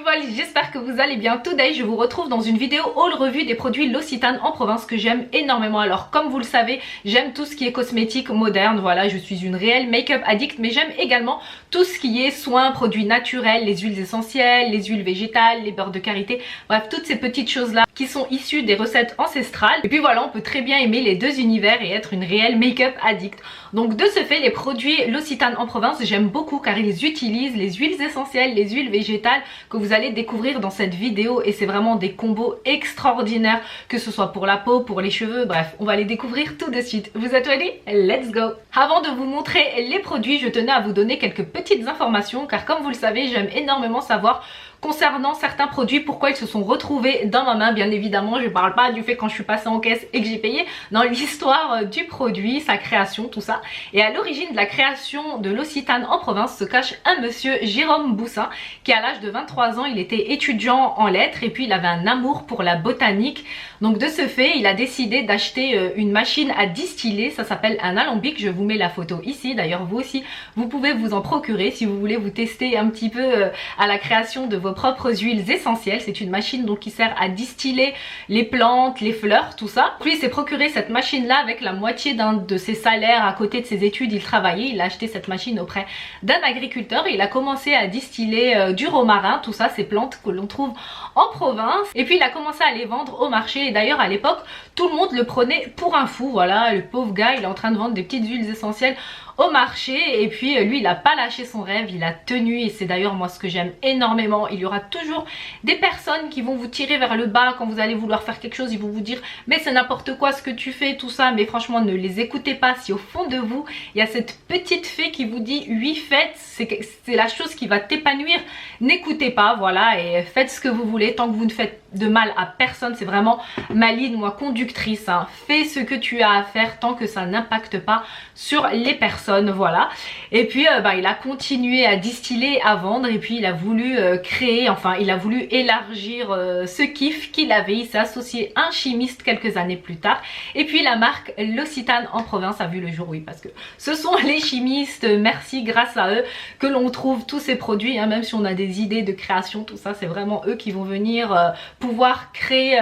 people, j'espère que vous allez bien. Today, je vous retrouve dans une vidéo haul revue des produits L'Occitane en province que j'aime énormément. Alors comme vous le savez, j'aime tout ce qui est cosmétique moderne, voilà, je suis une réelle make-up addict, mais j'aime également tout ce qui est soins, produits naturels, les huiles essentielles, les huiles végétales, les beurres de karité, bref, toutes ces petites choses-là qui sont issues des recettes ancestrales. Et puis voilà, on peut très bien aimer les deux univers et être une réelle make-up addict. Donc de ce fait, les produits L'Occitane en province, j'aime beaucoup car ils utilisent les huiles essentielles, les huiles végétales que vous allez découvrir dans cette vidéo, et c'est vraiment des combos extraordinaires, que ce soit pour la peau, pour les cheveux, bref, on va les découvrir tout de suite. Vous êtes ready? Let's go! Avant de vous montrer les produits, je tenais à vous donner quelques petites informations car comme vous le savez, j'aime énormément savoir concernant certains produits pourquoi ils se sont retrouvés dans ma main. Bien évidemment, je parle pas du fait quand je suis passée en caisse et que j'ai payé, dans l'histoire du produit, sa création, tout ça. Et à l'origine de la création de L'Occitane en province se cache un monsieur, Jérôme Boussin, qui à l'âge de 23 ans, il était étudiant en lettres et puis il avait un amour pour la botanique. Donc de ce fait, il a décidé d'acheter une machine à distiller, ça s'appelle un alambic, je vous mets la photo ici, d'ailleurs vous aussi, vous pouvez vous en procurer si vous voulez vous tester un petit peu à la création de vos propres huiles essentielles. C'est une machine donc qui sert à distiller les plantes, les fleurs, tout ça. Puis il s'est procuré cette machine là avec la moitié d'un de ses salaires. À côté de ses études, il travaillait, il a acheté cette machine auprès d'un agriculteur et il a commencé à distiller du romarin, tout ça, ces plantes que l'on trouve en province. Et puis il a commencé à les vendre au marché, et d'ailleurs à l'époque tout le monde le prenait pour un fou. Voilà, le pauvre gars, il est en train de vendre des petites huiles essentielles au marché, et puis lui il a pas lâché son rêve, il a tenu, et c'est d'ailleurs moi ce que j'aime énormément. Il y aura toujours des personnes qui vont vous tirer vers le bas quand vous allez vouloir faire quelque chose, ils vont vous dire mais c'est n'importe quoi ce que tu fais, tout ça, mais franchement ne les écoutez pas. Si au fond de vous il y a cette petite fée qui vous dit oui faites, c'est la chose qui va t'épanouir, n'écoutez pas, voilà, et faites ce que vous voulez tant que vous ne faites de mal à personne. C'est vraiment ma ligne, moi, conductrice, hein. Fais ce que tu as à faire tant que ça n'impacte pas sur les personnes, voilà. Et puis il a continué à distiller, à vendre, et puis il a voulu créer, enfin il a voulu élargir ce kiff qu'il avait. Il s'est associé à un chimiste quelques années plus tard, et puis la marque L'Occitane en province a vu le jour, oui, parce que ce sont les chimistes, merci, grâce à eux que l'on trouve tous ces produits, hein. Même si on a des idées de création, tout ça, c'est vraiment eux qui vont venir pouvoir créer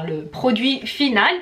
le produit final.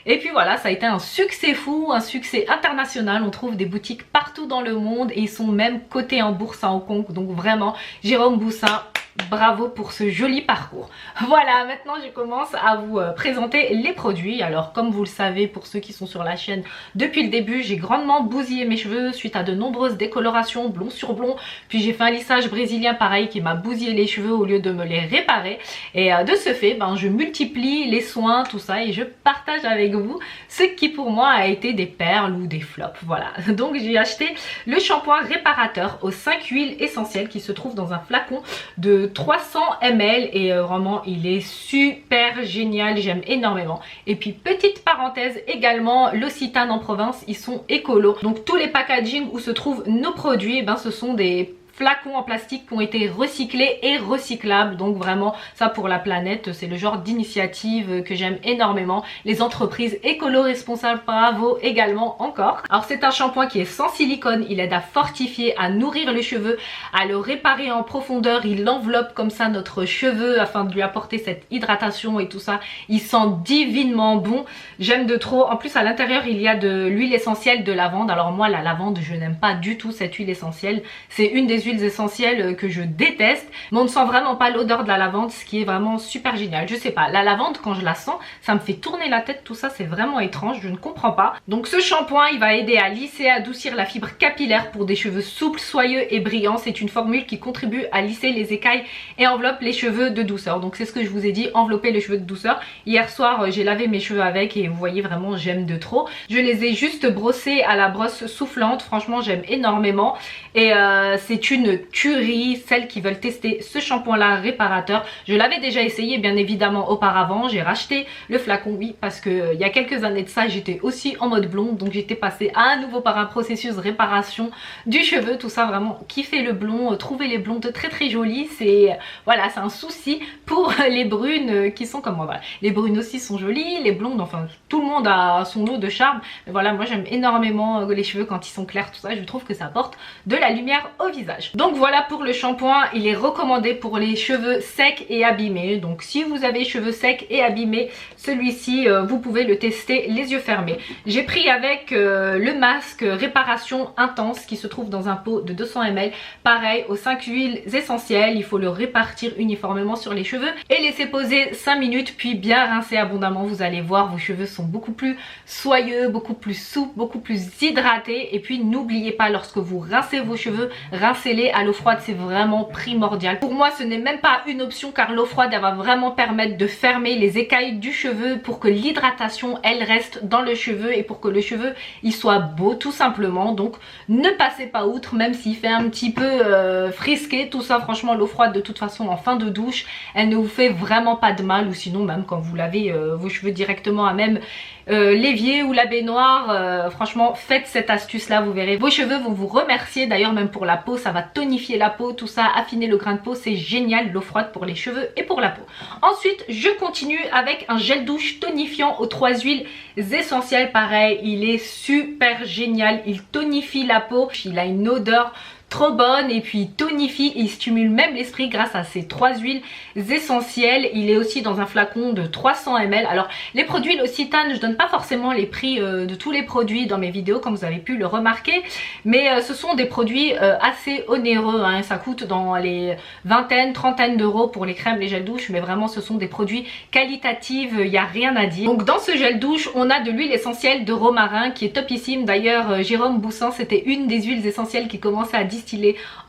Et puis voilà, ça a été un succès fou, un succès international. On trouve des boutiques partout dans le monde et ils sont même cotés en bourse à Hong Kong. Donc vraiment, Jérôme Boussin, bravo pour ce joli parcours. Voilà, maintenant je commence à vous présenter les produits. Alors comme vous le savez, pour ceux qui sont sur la chaîne depuis le début, j'ai grandement bousillé mes cheveux suite à de nombreuses décolorations blond sur blond. Puis j'ai fait un lissage brésilien pareil qui m'a bousillé les cheveux au lieu de me les réparer. Et de ce fait, je multiplie les soins, tout ça, et je partage avec vous ce qui pour moi a été des perles ou des flops. Voilà, donc j'ai acheté le shampoing réparateur aux 5 huiles essentielles qui se trouve dans un flacon de 300 ml, et vraiment il est super génial, j'aime énormément. Et puis petite parenthèse également, L'Occitane en province, ils sont écolos, donc tous les packaging où se trouvent nos produits, ce sont des flacons en plastique qui ont été recyclés et recyclables. Donc vraiment ça, pour la planète, c'est le genre d'initiative que j'aime énormément. Les entreprises écolo-responsables, bravo également encore. Alors c'est un shampoing qui est sans silicone, il aide à fortifier, à nourrir le cheveu, à le réparer en profondeur. Il enveloppe comme ça notre cheveu afin de lui apporter cette hydratation et tout ça. Il sent divinement bon, j'aime de trop. En plus à l'intérieur il y a de l'huile essentielle de lavande. Alors moi la lavande, je n'aime pas du tout cette huile essentielle, c'est une des huiles essentielles que je déteste, mais on ne sent vraiment pas l'odeur de la lavande, ce qui est vraiment super génial. Je sais pas, la lavande quand je la sens, ça me fait tourner la tête, tout ça, c'est vraiment étrange, je ne comprends pas. Donc ce shampoing, il va aider à lisser, à adoucir la fibre capillaire pour des cheveux souples, soyeux et brillants. C'est une formule qui contribue à lisser les écailles et enveloppe les cheveux de douceur. Donc c'est ce que je vous ai dit, envelopper les cheveux de douceur. Hier soir j'ai lavé mes cheveux avec et vous voyez vraiment j'aime de trop. Je les ai juste brossés à la brosse soufflante, franchement j'aime énormément. Et c'est une tuerie, celles qui veulent tester ce shampoing là réparateur. Je l'avais déjà essayé bien évidemment auparavant, j'ai racheté le flacon, oui, parce que il y a quelques années de ça j'étais aussi en mode blonde, donc j'étais passée à nouveau par un processus de réparation du cheveu, tout ça, vraiment kiffer le blond, trouver les blondes très très jolies, c'est voilà, c'est un souci pour les brunes qui sont comme moi. Voilà, les brunes aussi sont jolies, les blondes, enfin tout le monde a son lot de charme, mais voilà, moi j'aime énormément les cheveux quand ils sont clairs, tout ça, je trouve que ça apporte de la lumière au visage. visage. Donc voilà pour le shampoing, il est recommandé pour les cheveux secs et abîmés. Donc si vous avez cheveux secs et abîmés, celui-ci vous pouvez le tester les yeux fermés. J'ai pris avec le masque réparation intense qui se trouve dans un pot de 200 ml. Pareil, aux 5 huiles essentielles, il faut le répartir uniformément sur les cheveux et laisser poser 5 minutes puis bien rincer abondamment. Vous allez voir, vos cheveux sont beaucoup plus soyeux, beaucoup plus souples, beaucoup plus hydratés. Et puis n'oubliez pas, lorsque vous rincez vos cheveux, rincez-les à l'eau froide, c'est vraiment primordial. Pour moi, ce n'est même pas une option car l'eau froide, elle va vraiment permettre de fermer les écailles du cheveu pour que l'hydratation, elle reste dans le cheveu et pour que le cheveu, il soit beau tout simplement. Donc ne passez pas outre, même s'il fait un petit peu frisqué, tout ça. Franchement, l'eau froide de toute façon en fin de douche, elle ne vous fait vraiment pas de mal. Ou sinon même quand vous lavez vos cheveux directement à même l'évier ou la baignoire, franchement faites cette astuce là, vous verrez, vos cheveux vont vous remercier. D'ailleurs même pour la peau, ça va tonifier la peau, tout ça, affiner le grain de peau, c'est génial l'eau froide pour les cheveux et pour la peau. Ensuite je continue avec un gel douche tonifiant aux 3 huiles essentielles. Pareil, il est super génial, il tonifie la peau, il a une odeur trop bonne et puis il tonifie, il stimule même l'esprit grâce à ces 3 huiles essentielles. Il est aussi dans un flacon de 300 ml. Alors les produits L'Occitane, je donne pas forcément les prix de tous les produits dans mes vidéos comme vous avez pu le remarquer, mais ce sont des produits assez onéreux, hein. Ça coûte dans les vingtaines, trentaines d'euros pour les crèmes, les gels douche, mais vraiment ce sont des produits qualitatifs, il n'y a rien à dire. Donc dans ce gel douche, on a de l'huile essentielle de romarin qui est topissime. D'ailleurs Jérôme Boussin, c'était une des huiles essentielles qui commençait à distiller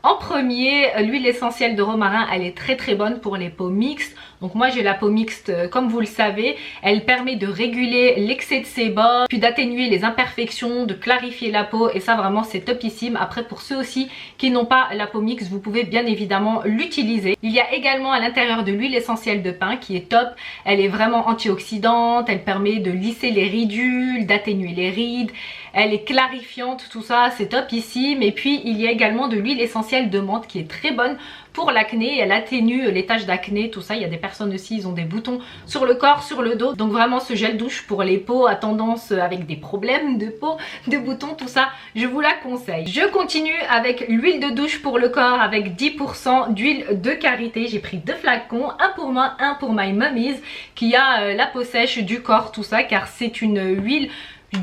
en premier. L'huile essentielle de romarin, elle est très bonne pour les peaux mixtes. Donc moi j'ai la peau mixte comme vous le savez. Elle permet de réguler l'excès de sébum, puis d'atténuer les imperfections, de clarifier la peau et ça vraiment c'est topissime. Après pour ceux aussi qui n'ont pas la peau mixte, vous pouvez bien évidemment l'utiliser. Il y a également à l'intérieur de l'huile essentielle de pin qui est top. Elle est vraiment antioxydante, elle permet de lisser les ridules, d'atténuer les rides. Elle est clarifiante, tout ça c'est topissime. Et puis il y a également de l'huile essentielle de menthe qui est très bonne pour l'acné. Elle atténue les taches d'acné, tout ça. Il y a des personnes aussi, ils ont des boutons sur le corps, sur le dos. Donc vraiment ce gel douche pour les peaux à tendance avec des problèmes de peau, de boutons, tout ça, je vous la conseille. Je continue avec l'huile de douche pour le corps avec 10% d'huile de karité. J'ai pris 2 flacons, un pour moi, un pour my mummies, qui a la peau sèche du corps, tout ça, car c'est une huile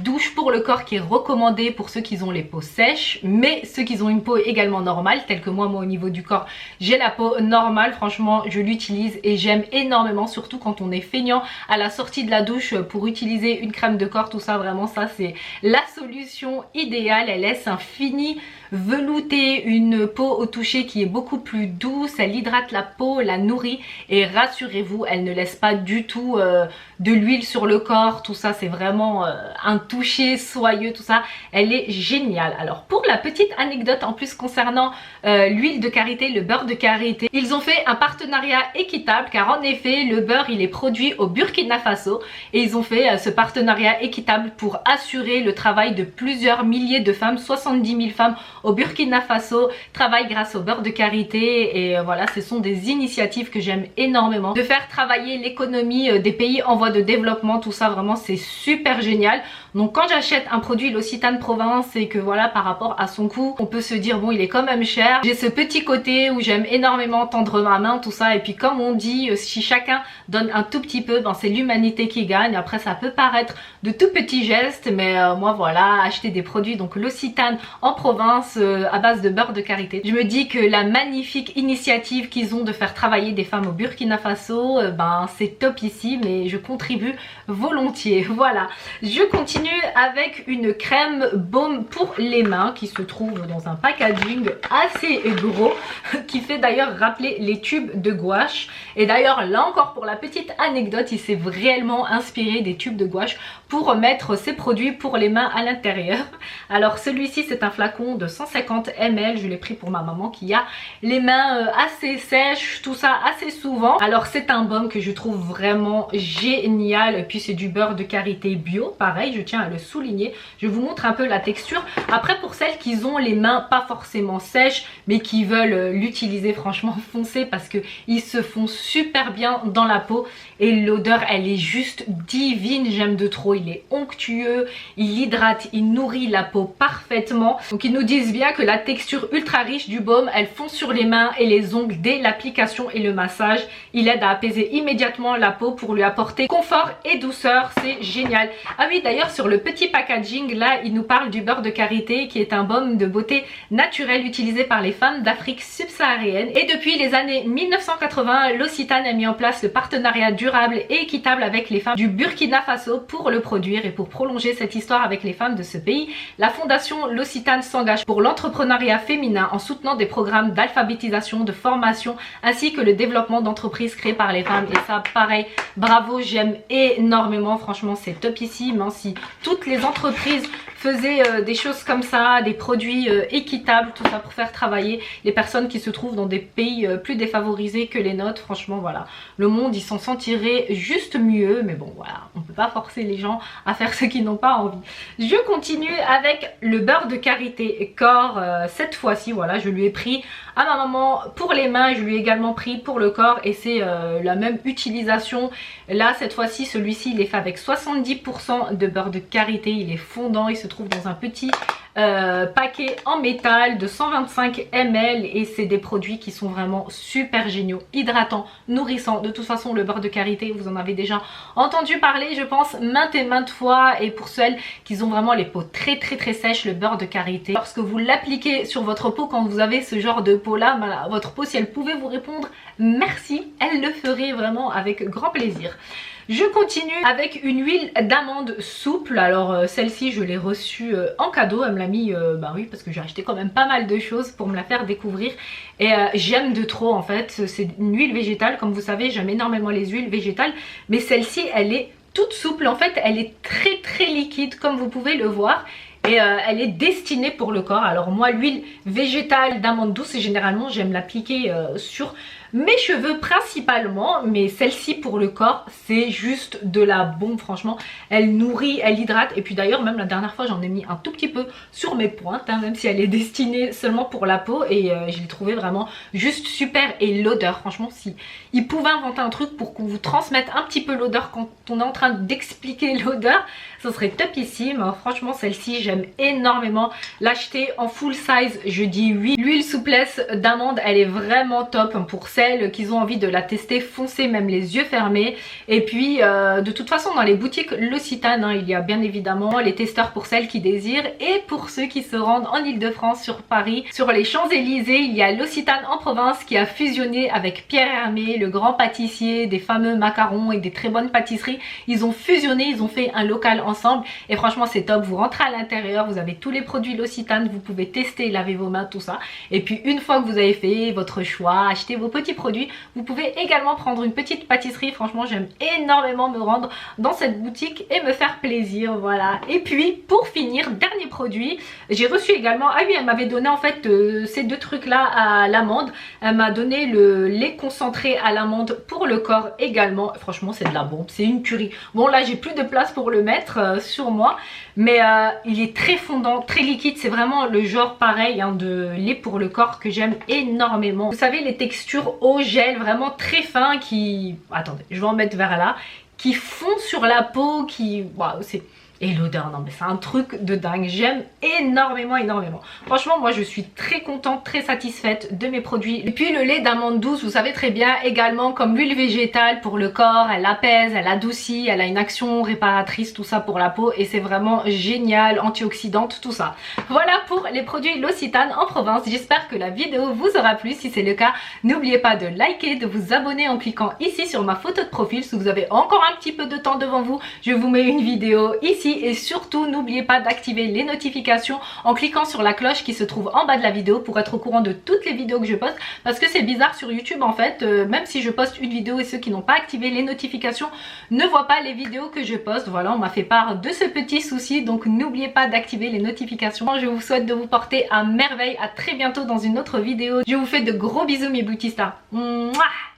douche pour le corps qui est recommandée pour ceux qui ont les peaux sèches, mais ceux qui ont une peau également normale, telle que moi au niveau du corps j'ai la peau normale. Franchement je l'utilise et j'aime énormément, surtout quand on est feignant à la sortie de la douche pour utiliser une crème de corps, tout ça. Vraiment ça c'est la solution idéale. Elle laisse un fini velouté, une peau au toucher qui est beaucoup plus douce, elle hydrate la peau, la nourrit et rassurez-vous elle ne laisse pas du tout de l'huile sur le corps, tout ça. C'est vraiment un toucher soyeux, tout ça, elle est géniale. Alors pour la petite anecdote en plus concernant l'huile de karité, le beurre de karité, ils ont fait un partenariat équitable car en effet le beurre il est produit au Burkina Faso et ils ont fait ce partenariat équitable pour assurer le travail de plusieurs milliers de femmes. 70 000 femmes au Burkina Faso travaillent grâce au beurre de karité et voilà, ce sont des initiatives que j'aime énormément, de faire travailler l'économie des pays en voie de développement, tout ça vraiment c'est super génial. Donc quand j'achète un produit L'Occitane Provence et que voilà par rapport à son coût on peut se dire bon il est quand même cher, j'ai ce petit côté où j'aime énormément tendre ma main, tout ça. Et puis comme on dit, si chacun donne un tout petit peu, ben c'est l'humanité qui gagne. Après ça peut paraître de tout petits gestes, mais moi voilà, acheter des produits donc L'Occitane en Provence à base de beurre de karité, je me dis que la magnifique initiative qu'ils ont de faire travailler des femmes au Burkina Faso, ben c'est topissime et je contribue volontiers. Voilà, je continue avec une crème baume pour les mains qui se trouve dans un packaging assez gros qui fait d'ailleurs rappeler les tubes de gouache. Et d'ailleurs là encore pour la petite anecdote, il s'est réellement inspiré des tubes de gouache pour mettre ses produits pour les mains à l'intérieur. Alors celui-ci c'est un flacon de 150 ml, je l'ai pris pour ma maman qui a les mains assez sèches, tout ça assez souvent. Alors c'est un baume que je trouve vraiment génial et puis c'est du beurre de karité bio, pareil j'utilise tiens à le souligner. Je vous montre un peu la texture. Après, pour celles qui ont les mains pas forcément sèches mais qui veulent l'utiliser, franchement foncez parce que ils se font super bien dans la peau et l'odeur elle est juste divine. J'aime de trop, il est onctueux, il hydrate, il nourrit la peau parfaitement. Donc ils nous disent bien que la texture ultra riche du baume elle fond sur les mains et les ongles dès l'application et le massage. Il aide à apaiser immédiatement la peau pour lui apporter confort et douceur, c'est génial. Ah oui, d'ailleurs sur le petit packaging là il nous parle du beurre de karité qui est un baume de beauté naturel utilisé par les femmes d'Afrique subsaharienne. Et depuis les années 1980, L'Occitane a mis en place le partenariat durable et équitable avec les femmes du Burkina Faso pour le produire. Et pour prolonger cette histoire avec les femmes de ce pays, la fondation L'Occitane s'engage pour l'entrepreneuriat féminin en soutenant des programmes d'alphabétisation, de formation ainsi que le développement d'entreprises créées par les femmes. Et ça pareil, bravo, j'aime énormément, franchement c'est topissime, hein. Si toutes les entreprises faisaient des choses comme ça, des produits équitables, tout ça pour faire travailler les personnes qui se trouvent dans des pays plus défavorisés que les nôtres, franchement voilà, le monde il s'en sentirait juste mieux. Mais bon voilà, on peut pas forcer les gens à faire ce qu'ils n'ont pas envie. Je continue avec le beurre de karité corps. Cette fois-ci voilà, je lui ai pris à ma maman pour les mains, je lui ai également pris pour le corps et c'est la même utilisation. Là cette fois-ci celui-ci il est fait avec 70% de beurre de karité, il est fondant, il se trouve dans un petit paquet en métal de 125 ml et c'est des produits qui sont vraiment super géniaux, hydratants, nourrissants. De toute façon le beurre de karité vous en avez déjà entendu parler je pense maintes et maintes fois, et pour celles qui ont vraiment les peaux très sèches, le beurre de karité lorsque vous l'appliquez sur votre peau, quand vous avez ce genre de peau là, votre peau si elle pouvait vous répondre merci, elle le ferait vraiment avec grand plaisir. Je continue avec une huile d'amande souple. Alors celle-ci je l'ai reçue en cadeau, elle me l'a mis, bah oui parce que j'ai acheté quand même pas mal de choses pour me la faire découvrir et j'aime de trop en fait. C'est une huile végétale, comme vous savez j'aime énormément les huiles végétales, mais celle-ci elle est toute souple en fait, elle est très liquide comme vous pouvez le voir. Et elle est destinée pour le corps. Alors moi l'huile végétale d'amande douce généralement j'aime l'appliquer sur mes cheveux principalement, mais celle-ci pour le corps c'est juste de la bombe, franchement elle nourrit, elle hydrate. Et puis d'ailleurs même la dernière fois j'en ai mis un tout petit peu sur mes pointes hein, même si elle est destinée seulement pour la peau, et je l'ai trouvé vraiment juste super. Et l'odeur, franchement si ils pouvaient inventer un truc pour qu'on vous transmette un petit peu l'odeur quand on est en train d'expliquer l'odeur, ça serait topissime. Franchement celle-ci j'aime énormément, l'acheter en full size je dis oui. L'huile souplesse d'amande elle est vraiment top pour celles qui ont envie de la tester, foncez même les yeux fermés. Et puis de toute façon dans les boutiques L'Occitane hein, il y a bien évidemment les testeurs pour celles qui désirent, et pour ceux qui se rendent en Ile-de-France, sur Paris, sur les Champs-Élysées, il y a L'Occitane en Provence qui a fusionné avec Pierre Hermé, le grand pâtissier des fameux macarons et des très bonnes pâtisseries. Ils ont fusionné, ils ont fait un local ensemble et franchement c'est top. Vous rentrez à l'intérieur, vous avez tous les produits L'Occitane, vous pouvez tester, laver vos mains, tout ça. Et puis une fois que vous avez fait votre choix, acheter vos petits produits, vous pouvez également prendre une petite pâtisserie. Franchement j'aime énormément me rendre dans cette boutique et me faire plaisir, voilà. Et puis pour finir, dernier produit, j'ai reçu également, ah oui elle m'avait donné en fait ces deux trucs là à l'amande, elle m'a donné le lait concentré à l'amande pour le corps également. Franchement c'est de la bombe, c'est une tuerie. Bon là j'ai plus de place pour le mettre sur moi, mais il est très fondant, très liquide, c'est vraiment le genre pareil hein, de lait pour le corps que j'aime énormément. Vous savez les textures au gel vraiment très fin qui, attendez je vais en mettre vers là, qui fond sur la peau, qui, waouh c'est... Et l'odeur, non mais c'est un truc de dingue, j'aime énormément. Franchement moi je suis très contente, très satisfaite de mes produits. Et puis le lait d'amande douce, vous savez très bien également comme l'huile végétale pour le corps, elle apaise, elle adoucit, elle a une action réparatrice, tout ça pour la peau et c'est vraiment génial, antioxydante, tout ça. Voilà pour les produits L'Occitane en Provence, j'espère que la vidéo vous aura plu. Si c'est le cas, n'oubliez pas de liker, de vous abonner en cliquant ici sur ma photo de profil. Si vous avez encore un petit peu de temps devant vous, je vous mets une vidéo ici. Et surtout n'oubliez pas d'activer les notifications en cliquant sur la cloche qui se trouve en bas de la vidéo pour être au courant de toutes les vidéos que je poste, parce que c'est bizarre sur YouTube en fait, même si je poste une vidéo et ceux qui n'ont pas activé les notifications ne voient pas les vidéos que je poste. Voilà, on m'a fait part de ce petit souci, donc n'oubliez pas d'activer les notifications. Je vous souhaite de vous porter à merveille, à très bientôt dans une autre vidéo. Je vous fais de gros bisous mes beauty stars. Mouah.